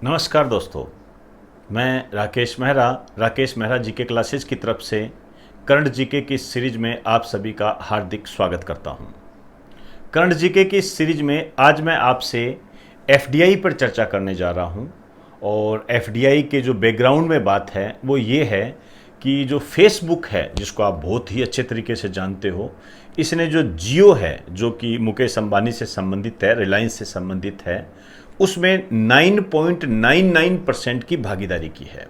नमस्कार दोस्तों, मैं राकेश मेहरा जीके क्लासेस की तरफ से करंट जीके की सीरीज में आप सभी का हार्दिक स्वागत करता हूं। करंट जीके की सीरीज में आज मैं आपसे एफडीआई पर चर्चा करने जा रहा हूं और एफडीआई के जो बैकग्राउंड में बात है वो ये है कि जो फेसबुक है, जिसको आप बहुत ही अच्छे तरीके से जानते हो, इसने जो जियो है, जो कि मुकेश अंबानी से संबंधित है, रिलायंस से संबंधित है, उसमें 9.99% की भागीदारी की है।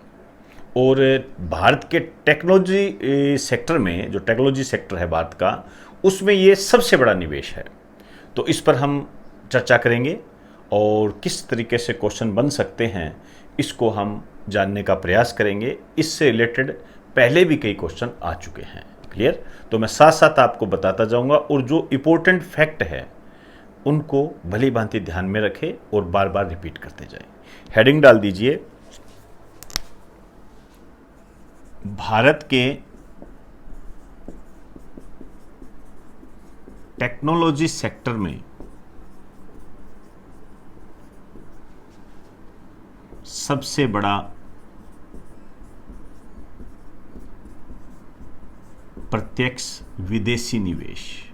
और भारत के टेक्नोलॉजी सेक्टर में, जो टेक्नोलॉजी सेक्टर है भारत का, उसमें ये सबसे बड़ा निवेश है। तो इस पर हम चर्चा करेंगे और किस तरीके से क्वेश्चन बन सकते हैं इसको हम जानने का प्रयास करेंगे। इससे रिलेटेड पहले भी कई क्वेश्चन आ चुके हैं। क्लियर? तो मैं साथ साथ आपको बताता जाऊंगा और जो इम्पोर्टेंट फैक्ट है उनको भली भांति ध्यान में रखें और बार बार रिपीट करते जाएं। हेडिंग डाल दीजिए, भारत के टेक्नोलॉजी सेक्टर में सबसे बड़ा प्रत्यक्ष विदेशी निवेश।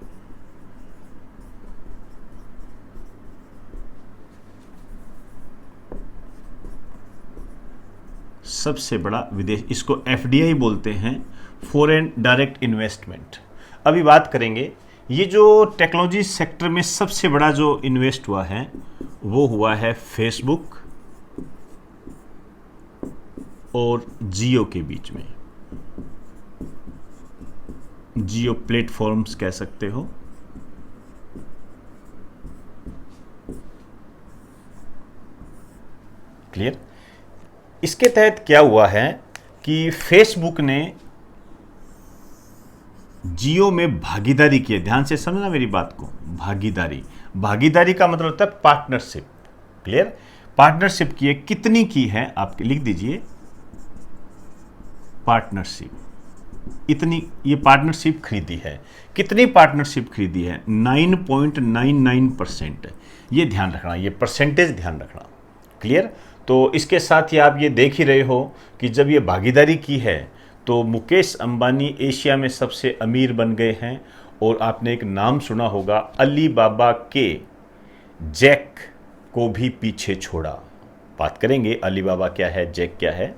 सबसे बड़ा विदेश, इसको एफडीआई बोलते हैं, फॉरेन डायरेक्ट इन्वेस्टमेंट। अभी बात करेंगे, ये जो टेक्नोलॉजी सेक्टर में सबसे बड़ा जो इन्वेस्ट हुआ है वो हुआ है फेसबुक और जियो के बीच में। जियो प्लेटफॉर्म्स कह सकते हो। क्लियर? इसके तहत क्या हुआ है कि फेसबुक ने जियो में भागीदारी की है। ध्यान से समझना मेरी बात को। भागीदारी का मतलब होता है पार्टनरशिप। क्लियर? पार्टनरशिप की है। कितनी की है आप लिख दीजिए, पार्टनरशिप इतनी, ये पार्टनरशिप खरीदी है। कितनी पार्टनरशिप खरीदी है? 9.99%। ये ध्यान रखना, ये परसेंटेज ध्यान रखना। क्लियर? तो इसके साथ ही आप ये देख ही रहे हो कि जब ये भागीदारी की है तो मुकेश अंबानी एशिया में सबसे अमीर बन गए हैं। और आपने एक नाम सुना होगा, अली बाबा के जैक को भी पीछे छोड़ा। बात करेंगे अली बाबा क्या है, जैक क्या है।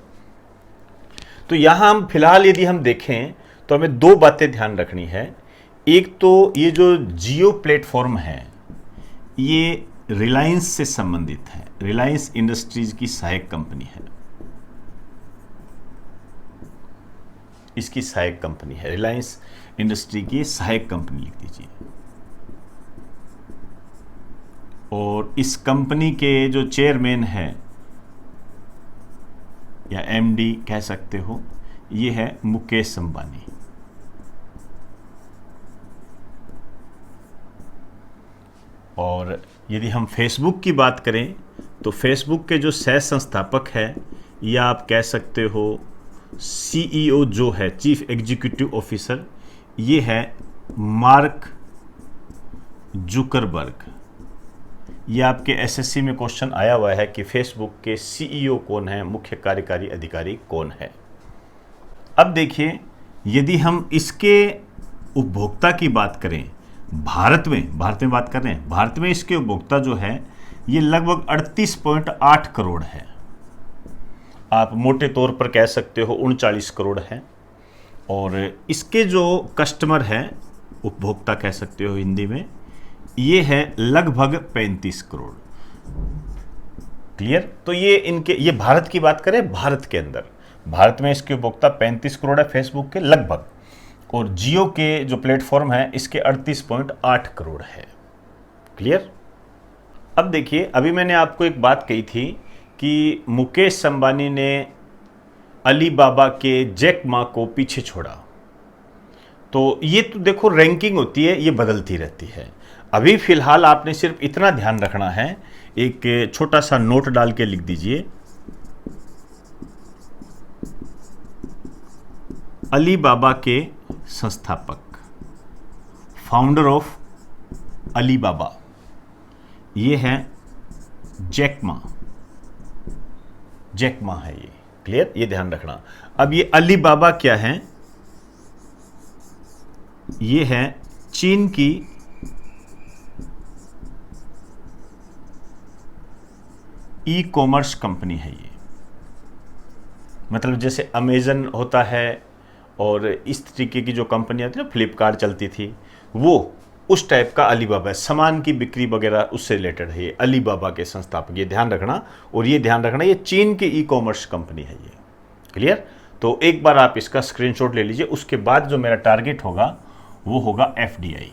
तो यहां हम फिलहाल यदि हम देखें तो हमें दो बातें ध्यान रखनी है। एक तो ये जो जियो प्लेटफॉर्म है ये रिलायंस से संबंधित है। रिलायंस इंडस्ट्रीज की सहायक कंपनी है, इसकी सहायक कंपनी है। रिलायंस इंडस्ट्री की सहायक कंपनी लिख दीजिए। और इस कंपनी के जो चेयरमैन है या एमडी कह सकते हो, ये है मुकेश अंबानी। और यदि हम फेसबुक की बात करें तो फेसबुक के जो सह संस्थापक है, या आप कह सकते हो सीईओ जो है, चीफ एग्जीक्यूटिव ऑफिसर, ये है मार्क जुकरबर्ग। ये आपके एसएससी में क्वेश्चन आया हुआ है कि फेसबुक के सीईओ कौन है, मुख्य कार्यकारी अधिकारी कौन है। अब देखिए, यदि हम इसके उपभोक्ता की बात करें, भारत में बात कर रहे हैं, भारत में इसके उपभोक्ता जो है ये लगभग 38.8 करोड़ है। आप मोटे तौर पर कह सकते हो 39 करोड़ है। और इसके जो कस्टमर है, उपभोक्ता कह सकते हो हिंदी में, ये है लगभग 35 करोड़। क्लियर? तो ये भारत की बात करें, भारत के अंदर, भारत में इसके उपभोक्ता 35 करोड़ है फेसबुक के लगभग। और जियो के जो प्लेटफॉर्म है इसके 38.8 करोड़ है। क्लियर? अब देखिए, अभी मैंने आपको एक बात कही थी कि मुकेश अंबानी ने अली बाबा के जैक मा को पीछे छोड़ा। तो ये तो देखो रैंकिंग होती है, ये बदलती रहती है। अभी फिलहाल आपने सिर्फ इतना ध्यान रखना है, एक छोटा सा नोट डाल के लिख दीजिए, अली बाबा के संस्थापक, फाउंडर ऑफ अली बाबा, ये है जैक मा। जैक मा है ये। क्लियर, ये ध्यान रखना। अब ये अलीबाबा क्या है, ये है चीन की ई कॉमर्स कंपनी है ये। मतलब जैसे अमेजन होता है और इस तरीके की जो कंपनियां थी ना, फ्लिपकार्ट चलती थी, वो उस टाइप का अलीबाबा है। सामान की बिक्री वगैरह उससे रिलेटेड है ये, अलीबाबा के संस्थापक, ये ध्यान रखना। और ये ध्यान रखना ये चीन की ई कॉमर्स कंपनी है ये। क्लियर, तो एक बार आप इसका स्क्रीनशॉट ले लीजिए। उसके बाद जो मेरा टारगेट होगा वो होगा एफडीआई।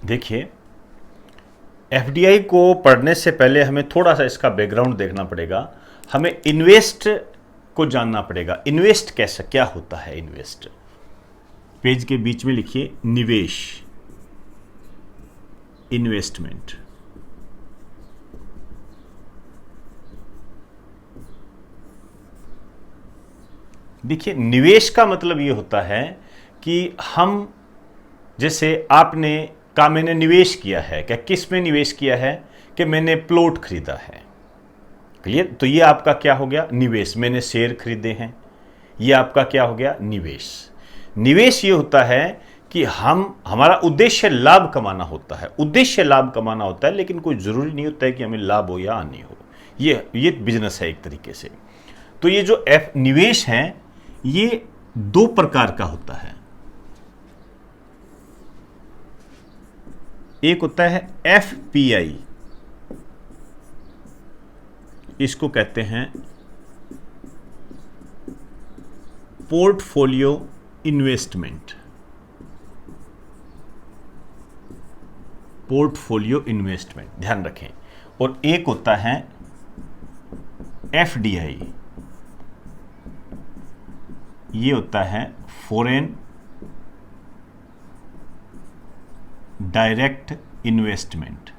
देखिए, एफडीआई को पढ़ने से पहले हमें थोड़ा सा इसका बैकग्राउंड देखना पड़ेगा। हमें इन्वेस्ट को जानना पड़ेगा। इन्वेस्ट कैसा, क्या होता है इन्वेस्ट? पेज के बीच में लिखिए निवेश, इन्वेस्टमेंट। देखिए, निवेश का मतलब ये होता है कि हम, जैसे आपने कहा मैंने निवेश किया है, क्या किस में निवेश किया है? कि मैंने प्लॉट खरीदा है। क्लियर, तो ये आपका क्या हो गया? निवेश। मैंने शेयर खरीदे हैं, ये आपका क्या हो गया? निवेश। निवेश ये होता है कि हमारा उद्देश्य लाभ कमाना होता है। उद्देश्य लाभ कमाना होता है, लेकिन कोई जरूरी नहीं होता है कि हमें लाभ हो या हानि हो। ये बिजनेस है एक तरीके से। तो ये जो निवेश है ये दो प्रकार का होता है। एक होता है एफपीआई, इसको कहते हैं पोर्टफोलियो इन्वेस्टमेंट। पोर्टफोलियो इन्वेस्टमेंट, ध्यान रखें। और एक होता है एफडीआई, ये होता है फॉरेन डायरेक्ट इन्वेस्टमेंट।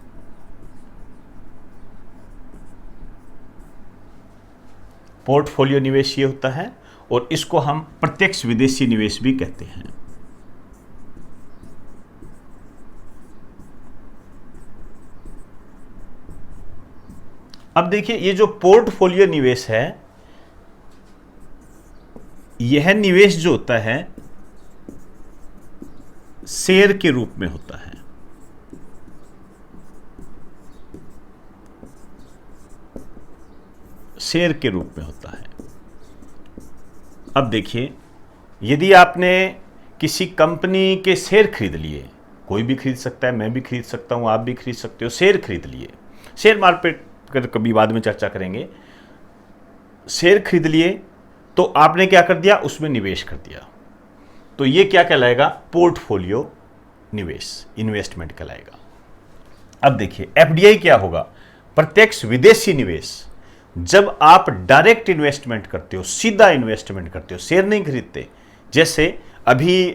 पोर्टफोलियो निवेश ये होता है, और इसको हम प्रत्यक्ष विदेशी निवेश भी कहते हैं। अब देखिए, ये जो पोर्टफोलियो निवेश है, यह निवेश जो होता है शेयर के रूप में होता है। शेयर के रूप में होता है। अब देखिए, यदि आपने किसी कंपनी के शेयर खरीद लिए, कोई भी खरीद सकता है, मैं भी खरीद सकता हूं, आप भी खरीद सकते हो, शेयर खरीद लिए, शेयर मार्केट कर कभी बाद में चर्चा करेंगे। शेयर खरीद लिए तो आपने क्या कर दिया? उसमें निवेश कर दिया। तो ये क्या कहलाएगा? पोर्टफोलियो निवेश, इन्वेस्टमेंट कहलाएगा। अब देखिए, एफडीआई क्या होगा? प्रत्यक्ष विदेशी निवेश। जब आप डायरेक्ट इन्वेस्टमेंट करते हो, सीधा इन्वेस्टमेंट करते हो, शेयर नहीं खरीदते। जैसे अभी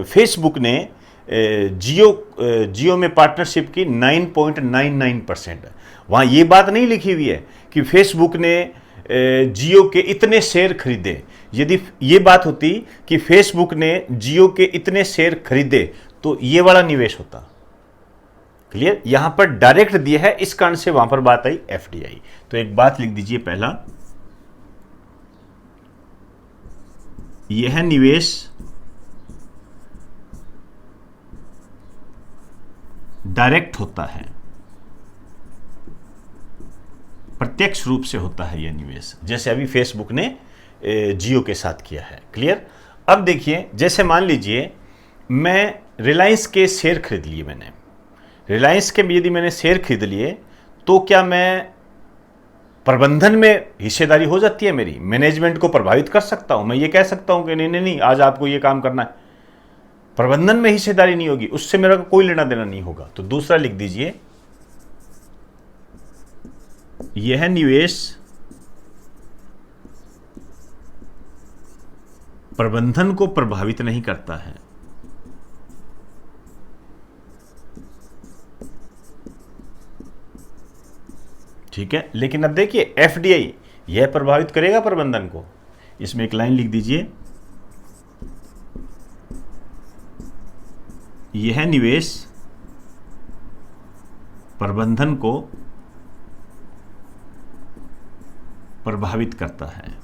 फेसबुक ने जियो में पार्टनरशिप की 9.99%। वहाँ ये बात नहीं लिखी हुई है कि फेसबुक ने जियो के इतने शेयर खरीदे। यदि ये बात होती कि फेसबुक ने जियो के इतने शेयर खरीदे तो ये वाला निवेश होता। क्लियर, यहां पर डायरेक्ट दिया है, इस कारण से वहां पर बात आई एफडीआई। तो एक बात लिख दीजिए, पहला, यह निवेश डायरेक्ट होता है, प्रत्यक्ष रूप से होता है यह निवेश, जैसे अभी फेसबुक ने जियो के साथ किया है। क्लियर। अब देखिए, जैसे मान लीजिए मैं रिलायंस के शेयर खरीद लिए, मैंने रिलायंस के यदि मैंने शेयर खरीद लिए तो क्या मैं प्रबंधन में हिस्सेदारी हो जाती है मेरी? मैनेजमेंट को प्रभावित कर सकता हूं? मैं ये कह सकता हूं कि नहीं नहीं नहीं, आज आपको ये काम करना है। प्रबंधन में हिस्सेदारी नहीं होगी, उससे मेरा कोई लेना देना नहीं होगा। तो दूसरा लिख दीजिए, यह निवेश प्रबंधन को प्रभावित नहीं करता है। ठीक है, लेकिन अब देखिए एफडीआई यह प्रभावित करेगा प्रबंधन को। इसमें एक लाइन लिख दीजिए, यह निवेश प्रबंधन को प्रभावित करता है,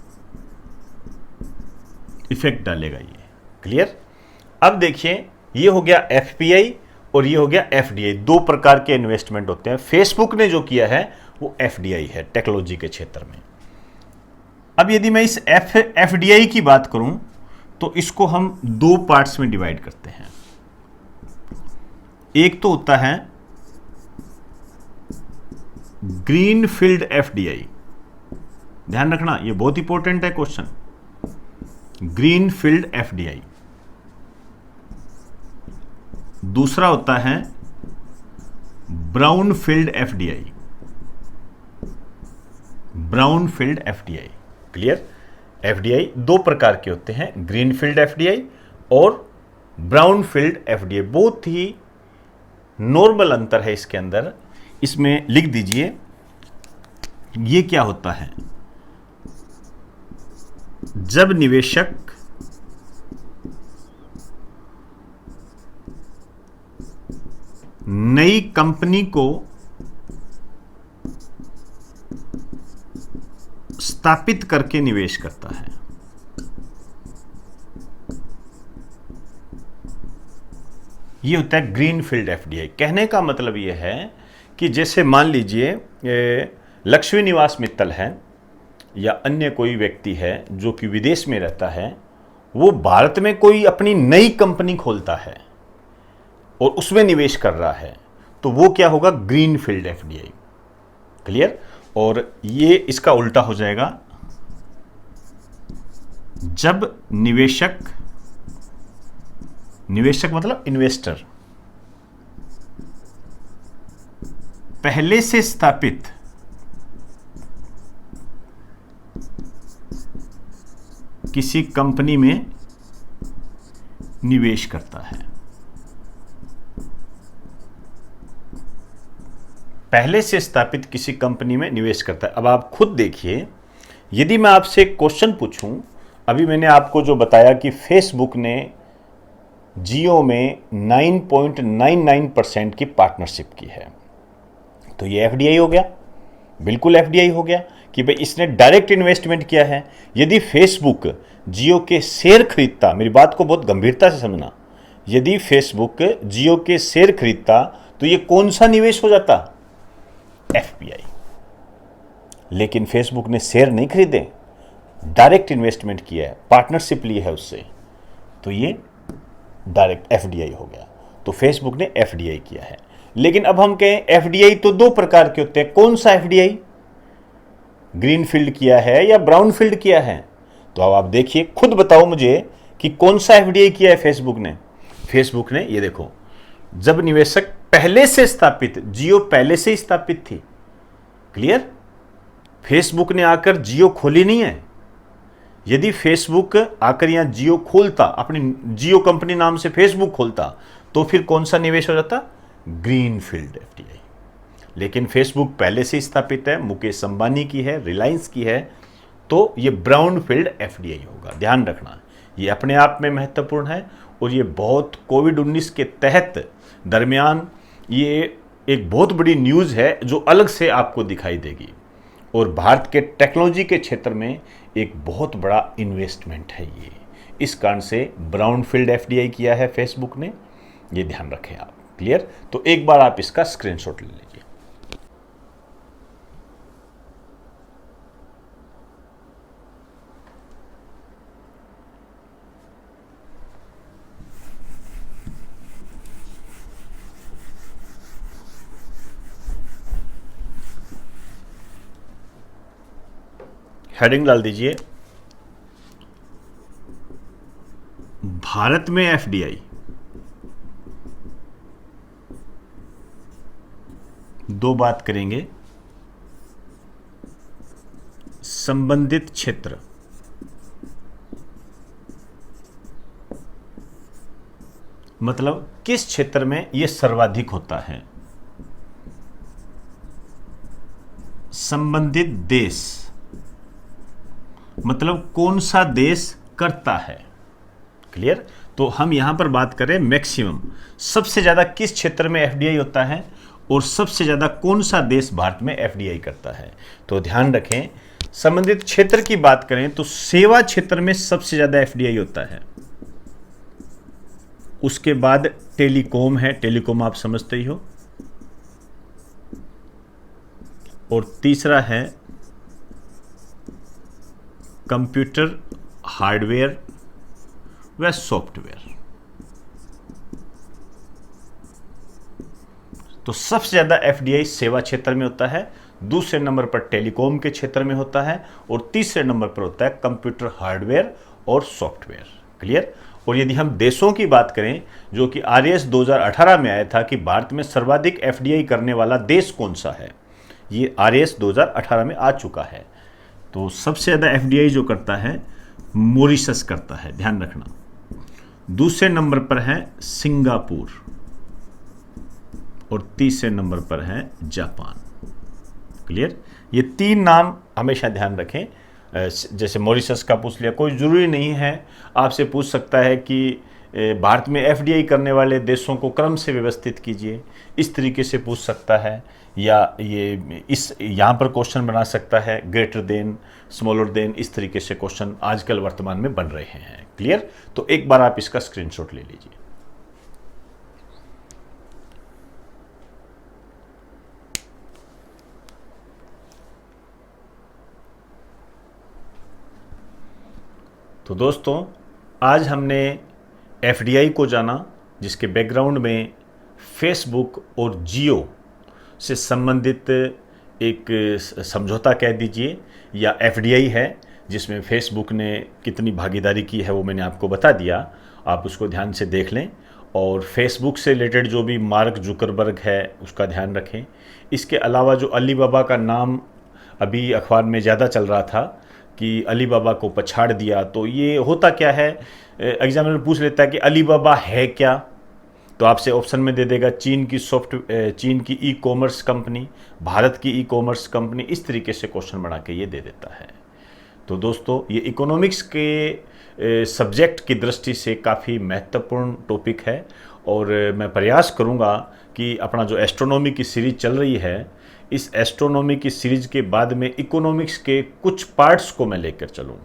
इफेक्ट डालेगा ये। क्लियर। अब देखिए ये हो गया एफपीआई और ये हो गया एफडीआई। दो प्रकार के इन्वेस्टमेंट होते हैं। फेसबुक ने जो किया है वो एफडीआई है, टेक्नोलॉजी के क्षेत्र में। अब यदि मैं इस एफडीआई की बात करूं तो इसको हम दो पार्ट्स में डिवाइड करते हैं। एक तो होता है ग्रीन फील्ड एफडीआई, ध्यान रखना ये बहुत इंपॉर्टेंट है क्वेश्चन। Green field FDI. दूसरा होता है brown field FDI. Brown field FDI. Clear. FDI दो प्रकार के होते हैं, ग्रीन फील्ड एफडीआई और ब्राउन फील्ड एफडीआई। बहुत ही नॉर्मल अंतर है इसके अंदर। इसमें लिख दीजिए ये क्या होता है। जब निवेशक नई कंपनी को स्थापित करके निवेश करता है, ये होता है ग्रीन फील्ड एफडीआई। कहने का मतलब ये है कि जैसे मान लीजिए लक्ष्मी निवास मित्तल है या अन्य कोई व्यक्ति है जो कि विदेश में रहता है, वो भारत में कोई अपनी नई कंपनी खोलता है और उसमें निवेश कर रहा है, तो वो क्या होगा, ग्रीन फील्ड एफडीआई। क्लियर। और ये इसका उल्टा हो जाएगा, जब निवेशक मतलब इन्वेस्टर पहले से स्थापित किसी कंपनी में निवेश करता है। पहले से स्थापित किसी कंपनी में निवेश करता है। अब आप खुद देखिए, यदि मैं आपसे एक क्वेश्चन पूछूं, अभी मैंने आपको जो बताया कि फेसबुक ने जियो में 9.99% की पार्टनरशिप की है, तो ये एफडीआई हो गया, बिल्कुल एफडीआई हो गया कि भाई इसने डायरेक्ट इन्वेस्टमेंट किया है। यदि फेसबुक जियो के शेयर खरीदता, मेरी बात को बहुत गंभीरता से समझना, यदि फेसबुक जियो के शेयर खरीदता तो ये कौन सा निवेश हो जाता, एफपीआई। लेकिन फेसबुक ने शेयर नहीं खरीदे, डायरेक्ट इन्वेस्टमेंट किया है, पार्टनरशिप ली है उससे, तो ये डायरेक्ट एफडीआई हो गया। तो फेसबुक ने एफडीआई किया है। लेकिन अब हम कहें एफडीआई तो दो प्रकार के होते हैं, कौन सा एफडीआई, ग्रीन फील्ड किया है या ब्राउन फील्ड किया है? तो अब आप देखिए, खुद बताओ मुझे कि कौन सा एफडीआई किया है फेसबुक ने। फेसबुक ने ये देखो, जब निवेशक पहले से स्थापित, जियो पहले से ही स्थापित थी। क्लियर। फेसबुक ने आकर जियो खोली नहीं है। यदि फेसबुक आकर यहां जियो खोलता, अपनी जियो कंपनी नाम से फेसबुक खोलता, तो फिर कौन सा निवेश हो जाता, ग्रीन फील्ड एफडीआई। लेकिन फेसबुक पहले से स्थापित है, मुकेश अंबानी की है, रिलायंस की है, तो ये ब्राउन फील्ड एफडीआई होगा। ध्यान रखना, ये अपने आप में महत्वपूर्ण है और ये बहुत कोविड-19 के तहत दरमियान ये एक बहुत बड़ी न्यूज़ है जो अलग से आपको दिखाई देगी। और भारत के टेक्नोलॉजी के क्षेत्र में एक बहुत बड़ा इन्वेस्टमेंट है ये। इस कारण से ब्राउन फील्ड एफडीआई किया है फेसबुक ने, ये ध्यान रखें आप। क्लियर। तो एक बार आप इसका स्क्रीनशॉट ले लीजिए। हेडिंग डाल दीजिए, भारत में एफडीआई। दो बात करेंगे, संबंधित क्षेत्र, मतलब किस क्षेत्र में यह सर्वाधिक होता है। संबंधित देश, मतलब कौन सा देश करता है। क्लियर। तो हम यहां पर बात करें मैक्सिमम, सबसे ज्यादा किस क्षेत्र में एफडीआई होता है और सबसे ज्यादा कौन सा देश भारत में एफडीआई करता है। तो ध्यान रखें, संबंधित क्षेत्र की बात करें तो सेवा क्षेत्र में सबसे ज्यादा एफडीआई होता है। उसके बाद टेलीकॉम है, टेलीकॉम आप समझते ही हो, और तीसरा है कंप्यूटर हार्डवेयर व सॉफ्टवेयर। तो सबसे ज्यादा एफडीआई सेवा क्षेत्र में होता है, दूसरे नंबर पर टेलीकॉम के क्षेत्र में होता है और तीसरे नंबर पर होता है कंप्यूटर हार्डवेयर और सॉफ्टवेयर। क्लियर। और यदि हम देशों की बात करें, जो कि आरएस 2018 में आया था कि भारत में सर्वाधिक एफडीआई करने वाला देश कौन सा है, ये आरएस 2018 में आ चुका है। तो सबसे ज्यादा एफडीआई जो करता है मॉरिशस करता है, ध्यान रखना। दूसरे नंबर पर है सिंगापुर और तीसरे नंबर पर है जापान। क्लियर। ये तीन नाम हमेशा ध्यान रखें। जैसे मॉरिशस का पूछ लिया, कोई ज़रूरी नहीं है, आपसे पूछ सकता है कि भारत में एफडीआई करने वाले देशों को क्रम से व्यवस्थित कीजिए, इस तरीके से पूछ सकता है, या ये इस यहाँ पर क्वेश्चन बना सकता है ग्रेटर देन, स्मॉलर देन, इस तरीके से क्वेश्चन आजकल वर्तमान में बन रहे हैं। क्लियर। तो एक बार आप इसका स्क्रीनशॉट ले लीजिए। तो दोस्तों, आज हमने एफडीआई को जाना, जिसके बैकग्राउंड में फेसबुक और जियो से संबंधित एक समझौता कह दीजिए या एफडीआई है, जिसमें फेसबुक ने कितनी भागीदारी की है वो मैंने आपको बता दिया। आप उसको ध्यान से देख लें और फेसबुक से रिलेटेड जो भी मार्क जुकरबर्ग है उसका ध्यान रखें। इसके अलावा जो अलीबाबा का नाम अभी अखबार में ज़्यादा चल रहा था कि अलीबाबा को पछाड़ दिया, तो ये होता क्या है, एग्जामिनर पूछ लेता है कि अलीबाबा है क्या, तो आपसे ऑप्शन में दे देगा चीन की ई कॉमर्स कंपनी, भारत की ई कॉमर्स कंपनी, इस तरीके से क्वेश्चन बना के ये दे देता है। तो दोस्तों, ये इकोनॉमिक्स के सब्जेक्ट की दृष्टि से काफ़ी महत्वपूर्ण टॉपिक है और मैं प्रयास करूँगा कि अपना जो एस्ट्रोनॉमी की सीरीज चल रही है, इस एस्ट्रोनॉमी की सीरीज के बाद में इकोनॉमिक्स के कुछ पार्ट्स को मैं लेकर चलूँ।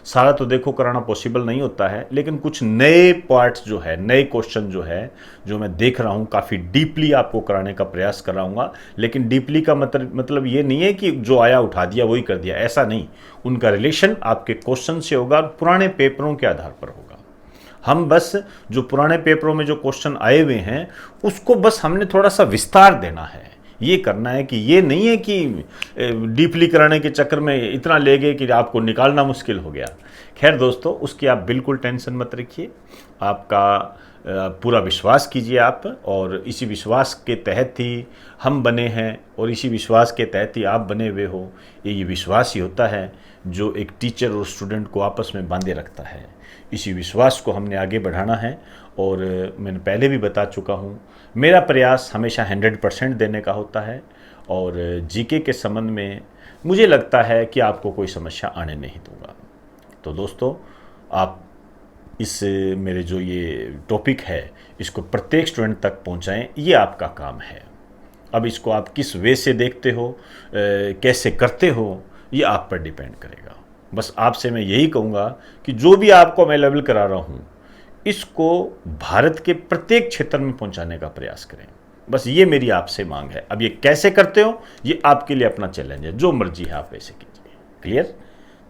सारा तो देखो कराना पॉसिबल नहीं होता है, लेकिन कुछ नए पार्ट्स जो है, नए क्वेश्चन जो है, जो मैं देख रहा हूँ, काफ़ी डीपली आपको कराने का प्रयास कर रहा हूँ। लेकिन डीपली का मतलब ये नहीं है कि जो आया उठा दिया वही कर दिया, ऐसा नहीं। उनका रिलेशन आपके क्वेश्चन से होगा, पुराने पेपरों के आधार पर होगा। हम बस जो पुराने पेपरों में जो क्वेश्चन आए हुए हैं उसको बस हमने थोड़ा सा विस्तार देना है, ये करना है। कि ये नहीं है कि डीपली कराने के चक्कर में इतना ले गए कि आपको निकालना मुश्किल हो गया। खैर दोस्तों, उसकी आप बिल्कुल टेंशन मत रखिए, आपका पूरा विश्वास कीजिए आप, और इसी विश्वास के तहत ही हम बने हैं और इसी विश्वास के तहत ही आप बने हुए हो। ये विश्वास ही होता है जो एक टीचर और स्टूडेंट को आपस में बांधे रखता है। इसी विश्वास को हमने आगे बढ़ाना है और मैंने पहले भी बता चुका हूँ, मेरा प्रयास हमेशा 100% देने का होता है और जीके के संबंध में मुझे लगता है कि आपको कोई समस्या आने नहीं दूंगा। तो दोस्तों, आप इस मेरे जो ये टॉपिक है इसको प्रत्येक स्टूडेंट तक पहुंचाएं, ये आपका काम है। अब इसको आप किस वे से देखते हो, कैसे करते हो, ये आप पर डिपेंड करेगा। बस आपसे मैं यही कहूँगा कि जो भी आपको अवेलेबल करा रहा हूँ इसको भारत के प्रत्येक क्षेत्र में पहुंचाने का प्रयास करें। बस ये मेरी आपसे मांग है। अब ये कैसे करते हो ये आपके लिए अपना चैलेंज है, जो मर्जी है आप वैसे कीजिए। क्लियर।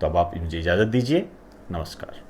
तो अब आप मुझे इजाज़त दीजिए। नमस्कार।